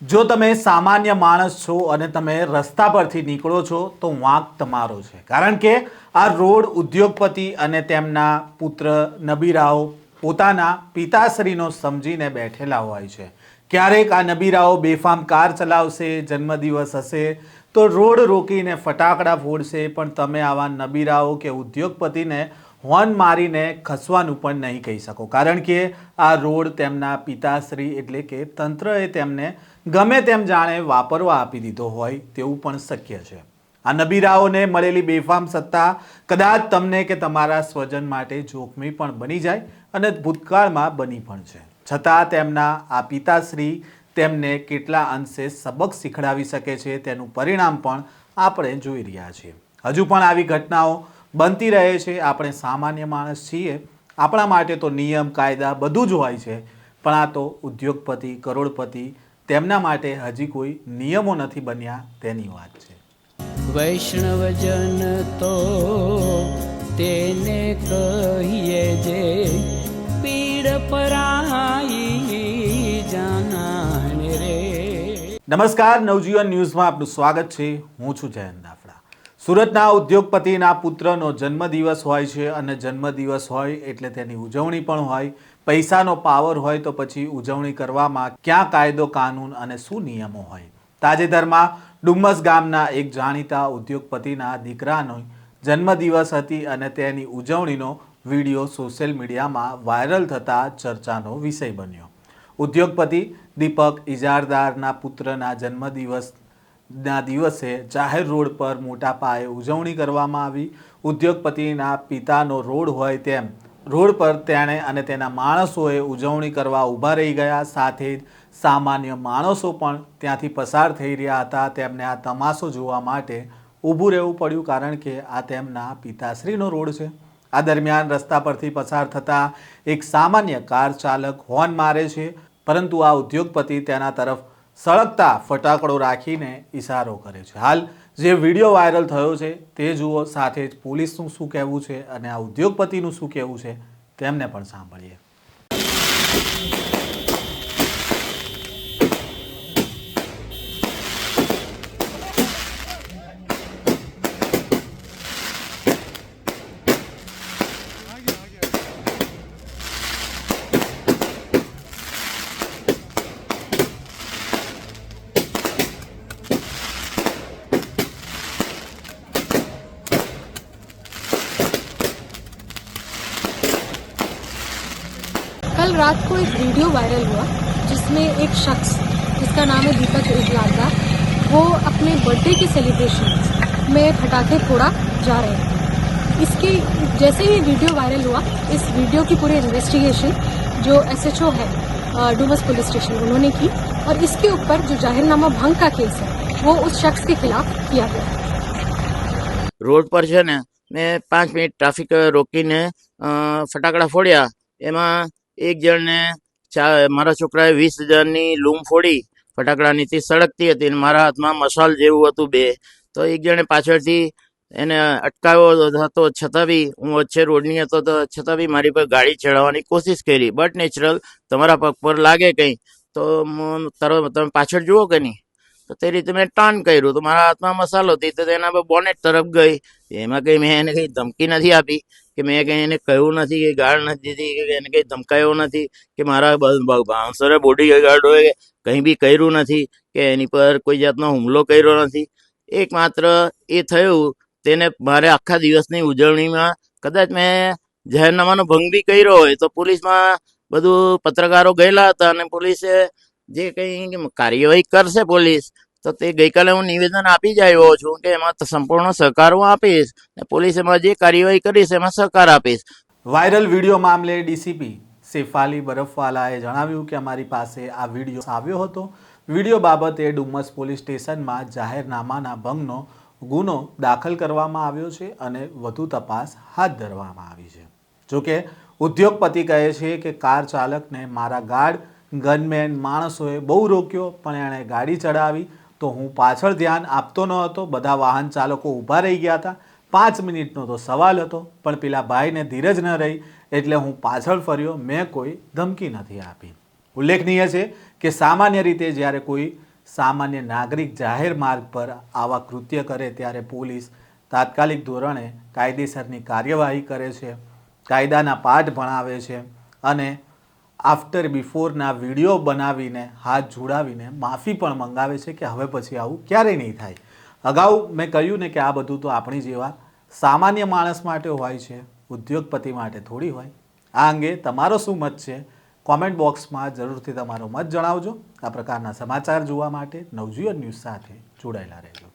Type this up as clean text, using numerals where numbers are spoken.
જો તમે સામાન્ય માણસ છો અને તમે રસ્તા પરથી નીકળો છો તો વાંક તમારો છે, કારણ કે આ રોડ ઉદ્યોગપતિ અને તેમના પુત્ર નબીરાઓ પોતાના પિતાશ્રીનો સમજીને બેઠેલા હોય છે। ક્યારેક આ નબીરાઓ બેફામ કાર ચલાવશે, જન્મદિવસ હશે તો રોડ રોકીને ફટાકડા ફોડશે, પણ તમે આવા નબીરાઓ કે ઉદ્યોગપતિને હોર્ન મારીને ખસવાનું પણ નહીં કહી શકો, કારણ કે આ રોડ તેમના પિતાશ્રી એટલે કે તંત્રએ તેમને ગમે તેમ જાણે વાપરવા આપી દીધો હોય તેવું પણ શક્ય છે। આ નબીરાઓને મળેલી બેફામ સત્તા કદાચ તમને કે તમારા સ્વજન માટે જોખમી પણ બની જાય અને ભૂતકાળમાં બની પણ છે, છતાં તેમના આ પિતાશ્રી તેમને કેટલા અંશે સબક શીખડાવી શકે છે તેનું પરિણામ પણ આપણે જોઈ રહ્યા છીએ। હજુ પણ આવી ઘટનાઓ બનતી રહે છે। આપણે સામાન્ય માણસ છીએ, આપણા માટે તો નિયમ કાયદા બધું જ હોય છે, પણ આ તો ઉદ્યોગપતિ કરોડપતિ તેમના માટે હજી કોઈ નિયમો નથી બન્યા તેની વાત છે। વૈષ્ણવજન તો તેને કહીએ જે પીડ પરાઈ જાનાને રે। નમસ્કાર, નવજીવન ન્યૂઝમાં આપનું સ્વાગત છે। હું છું જયંત દાફડા। સુરતના ઉદ્યોગપતિના પુત્રનો જન્મદિવસ હોય છે અને જન્મદિવસ હોય એટલે તેની ઉજવણી પણ હોય। પૈસાનો પાવર હોય તો પછી ઉજવણી કરવામાં ક્યાં કાયદો કાનૂન અને શું નિયમો હોય। તાજેતરમાં ડુમ્મસ ગામના એક જાણીતા ઉદ્યોગપતિના દીકરાનો જન્મદિવસ હતી અને તેની ઉજવણીનો વિડીયો સોશિયલ મીડિયામાં વાયરલ થતાં ચર્ચાનો વિષય બન્યો। ઉદ્યોગપતિ દીપક ઇજારદારના પુત્રના જન્મદિવસના દિવસે જાહેર રોડ પર મોટા પાયે ઉજવણી કરવામાં આવી। ઉદ્યોગપતિના પિતાનો રોડ હોય તેમ રોડ પર તેણે અને તેના માણસોએ ઉજવણી કરવા ઊભા રહી ગયા, સાથે જ સામાન્ય માણસો પણ ત્યાંથી પસાર થઈ રહ્યા હતા। તેમને આ તમાશો જોવા માટે ઊભું રહેવું પડ્યું, કારણ કે આ તેમના પિતાશ્રીનો રોડ છે। આ દરમિયાન રસ્તા પરથી પસાર થતા એક સામાન્ય કાર ચાલક હોર્ન મારે છે, પરંતુ આ ઉદ્યોગપતિ તેના તરફ સળગતા ફટાકડો રાખીને ઇશારો કરે છે। હાલ જે વિડીયો વાયરલ થયો છે તે જુઓ, સાથે જ પોલીસનું શું કહેવું છે અને આ ઉદ્યોગપતિનું શું કહેવું છે તેમને પણ સાંભળીએ। कल रात को एक वीडियो वायरल हुआ जिसमें एक शख्स जिसका नाम है दीपक इजलारदार, वो अपने बर्थडे के सेलिब्रेशन में पटाखे फोड़ा जा रहे हैं। इसके जैसे ही वीडियो वायरल हुआ, इस वीडियो की पूरी इन्वेस्टिगेशन जो एसएचओ है डुमस पुलिस स्टेशन उन्होंने की, और इसके ऊपर जो जाहिरनामा भंग का केस है वो उस शख्स के खिलाफ किया गया। रोड पर છે ને મેં 5 મિનિટ ટ્રાફિક રોકીને ફટાકડા ફોડ્યા। એમાં એક જણને મારા છોકરાએ 20,000ની લૂમ ફોડી ફટાકડાની, તે સળગતી હતી અને મારા હાથમાં મશાલ જેવું હતું બે, તો એક જણે પાછળથી એને અટકાવ્યો હતો, છતાં બી હું વચ્ચે રોડની હતો તો છતાં બી મારી પર ગાડી ચડાવવાની કોશિશ કરી। બટ નેચરલ તમારા પગ પર લાગે કંઈ તો તમે પાછળ જુઓ કે નહીં, તો તે રીતે મેં ટર્ન કર્યું તો મારા હાથમાં મસાલો હતી તો તેના પર બોનેટ તરફ ગઈ। એમાં કંઈ મેં એને કંઈ ધમકી નથી આપી કે મેં કંઈ એને કહ્યું નથી કે ગાળ નથી દીધી કે એને કંઈ ધમકાયો નથી કે મારા બાઉન્સરે બોડીગાર્ડોએ કંઈ બી કર્યું નથી કે એની પર કોઈ જાતનો હુમલો કર્યો નથી। એકમાત્ર એ થયું તેને મારે આખા દિવસની ઉજવણીમાં કદાચ મેં જાહેરનામાનો ભંગ બી કર્યો હોય તો પોલીસમાં બધું પત્રકારો ગયેલા હતા અને પોલીસે જે કંઈ કાર્યવાહી કરશે પોલીસ, તો તે ગઈકાલે હું નિવેદન આપી જ આવ્યો છું કે એમાં સંપૂર્ણ સહકાર હું આપીશ, પોલીસ એમાં જે કાર્યવાહી કરીશ એમાં સહકાર આપીશ। વાયરલ વિડીયો મામલે ડીસીપી સેફાલી બરફવાલાએ જણાવ્યું કે અમારી પાસે આ વિડીયો આવ્યો હતો। વિડીયો બાબતે ડુમ્મસ પોલીસ સ્ટેશનમાં જાહેરનામાના ભંગનો ગુનો દાખલ કરવામાં આવ્યો છે અને વધુ તપાસ હાથ ધરવામાં આવી છે। જોકે ઉદ્યોગપતિ કહે છે કે કાર ચાલકને મારા ગાર્ડ ગનમેન માણસોએ બહુ રોક્યો, પણ એણે ગાડી ચડાવી તો હું પાછળ ધ્યાન આપતો ન હતો, બધા વાહન ચાલકો ઊભા રહી ગયા હતા। 5 મિનિટનો તો સવાલ હતો, પણ પેલા ભાઈને ધીરજ ન રહી એટલે હું પાછળ ફર્યો, મેં કોઈ ધમકી નથી આપી। ઉલ્લેખનીય છે કે સામાન્ય રીતે જ્યારે કોઈ સામાન્ય નાગરિક જાહેર માર્ગ પર આવા કૃત્ય કરે ત્યારે પોલીસ તાત્કાલિક ધોરણે કાયદેસરની કાર્યવાહી કરે છે, કાયદાના પાઠ ભણાવે છે અને આફ્ટર બિફોરના વિડીયો બનાવીને હાથ જોડાવીને માફી પણ મંગાવે છે કે હવે પછી આવું ક્યારેય નહીં થાય. અગાઉ મેં કહ્યું ને કે આ બધું તો આપણી જેવા સામાન્ય માણસ માટે હોય છે, ઉદ્યોગપતિ માટે થોડી હોય. આ અંગે તમારો શું મત છે? કોમેન્ટ બોક્સમાં જરૂરથી તમારો મત જણાવજો. આ પ્રકારના સમાચાર જોવા માટે નવજીવન ન્યૂઝ સાથે જોડાયેલા રહેજો.